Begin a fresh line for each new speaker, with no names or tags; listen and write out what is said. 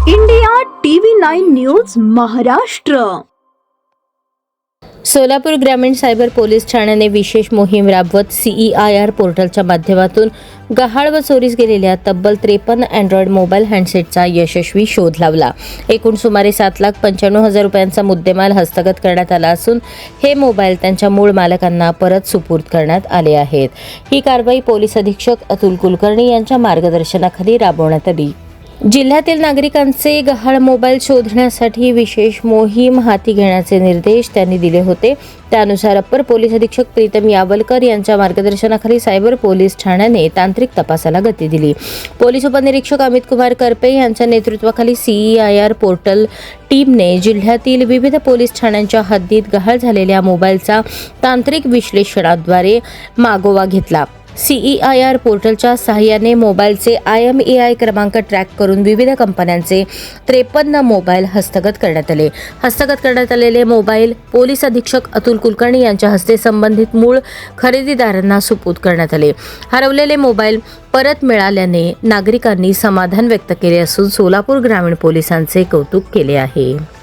India TV9 news Maharashtra.
Solapur ग्रामीण cyber police ठाण्याने विशेष मोहीम राबवत CEIR पोर्टलच्या माध्यमातून गहाळ व चोरीस गेलेल्या तब्बल 53 अँड्रॉइड मोबाईल हँडसेटचा यशस्वी शोध लावला. एकूण सुमारे 7,95,000 रुपयांचा मुद्देमाल हस्तगत करण्यात आला असून हे मोबाईल त्यांच्या मूळ मालकांना परत सुपूर्द करण्यात आले आहेत. ही कारवाई पोलीस अधीक्षक अतुल कुलकर्णी यांच्या मार्गदर्शनाखाली राबवण्यात आली. जिल्ह्यातील नागरिकांचे गहाळ मोबाईल शोधण्यासाठी विशेष मोहीम हाती घेण्याचे निर्देश त्यांनी दिले होते. त्यानुसार अप्पर पोलीस अधीक्षक प्रीतम यावलकर यांच्या मार्गदर्शनाखाली सायबर पोलीस ठाण्याने तांत्रिक तपासाला गती दिली. पोलीस उपनिरीक्षक अमित कुमार करपे यांच्या नेतृत्वाखाली CEIR पोर्टल टीमने जिल्ह्यातील विविध पोलीस ठाण्यांच्या हद्दीत गहाळ झालेल्या मोबाईलचा तांत्रिक विश्लेषणाद्वारे मागोवा घेतला. CEIR पोर्टलच्या सहाय्याने मोबाईलचे IMEI क्रमांक ट्रॅक करून विविध कंपन्यांचे 53 मोबाईल हस्तगत करण्यात आले. हस्तगत करण्यात आलेले मोबाईल पोलीस अधीक्षक अतुल कुलकर्णी यांच्या हस्ते संबंधित मूळ खरेदीदारांना सुपूर्द करण्यात आले. हरवलेले मोबाईल परत मिळाल्याने नागरिकांनी समाधान व्यक्त केले असून सोलापूर ग्रामीण पोलिसांचे कौतुक केले आहे.